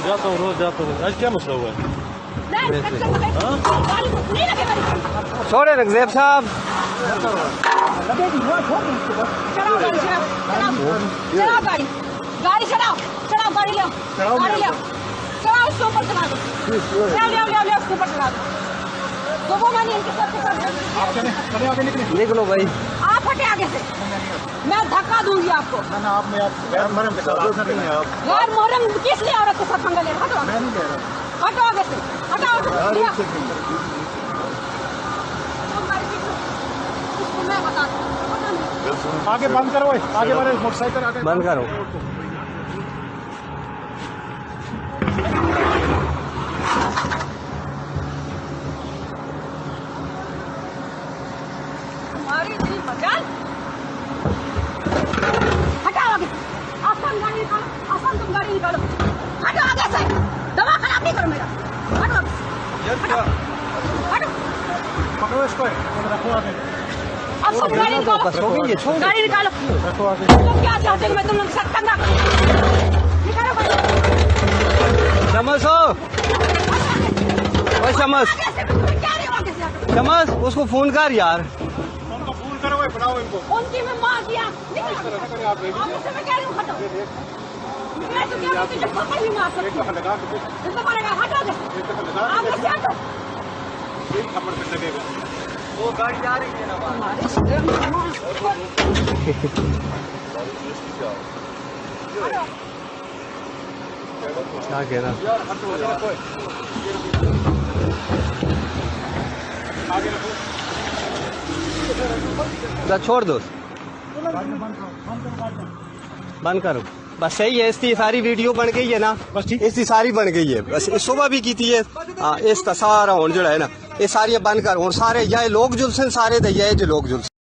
जाता हूँ रोज जाता हूँ। आज क्या मसला हुआ है? छोड़े रगजेब साहब। गाड़ी चलाओ, चलाओ गाड़ी ले, गाड़ी ले, चलाओ उसके ऊपर चला दो, ले उसके ऊपर चला दो। तो वो मानिए इनके साथ निकलो भाई, आप हटे आगे से, मैं धक्का दूंगी आपको। ना आप में गैर महरम के साथ नहीं है आप। गैर मोहरम किस लिए औरत के साथ पंगा ले रहे? हटो, मैं नहीं ले रहा। हटो आगे से, हटाओ। मैं बता दूं, आगे बंद करो, आगे वाले मोटरसाइकिल आगे बंद करो। हमारी इतनी मजाल, हटाओ आगे से, आसान गाड़ी निकालो, आसान तुम गाड़ी निकालो, हटो आगे से, दवा खराब नहीं करो मेरा, हटो आगे से, हटो, पकड़ो इसको, रखो आगे। अब सब गाड़ी निकालो, बस हो गई, ये छोड़ गाड़ी निकालो। रखो आगे। तुम लोग क्या चाहते हो? मैं तुम लोग के साथ पंगा करूं? निकालो गाड़ी, शमस हो, ओ शमस, आगे से, तुम्हें क्या रहे हो आगे से? हटो। शमस उसको फोन कर यार। उनको फोन करो, बुलाओ इनको। उनकी मैं मार दिया, निकलो। आप मुझसे मैं कह रही हूँ हटो। मैं तो क्या बोलती हूँ, जब पापा भी मार सकती हूँ। इसको मारेगा, हटो आगे से, आगे से हटो। खबर पे लगेगा। वो गाड़ी जा रही है ना हमारे शहर में हटो। क्या कहना। आगे रखो। छोड़ दो, बंद करो। बस सही है, इसकी सारी वीडियो बन गई है ना, बस ठीक। इसकी सारी बन गई है। बस सुबह भी की थी है। हाँ, इसका सारा हुन जो है ना, ये सारी बंद कर। और सारे या लोग जुलसन सारे दे, ये लोग जुलसन।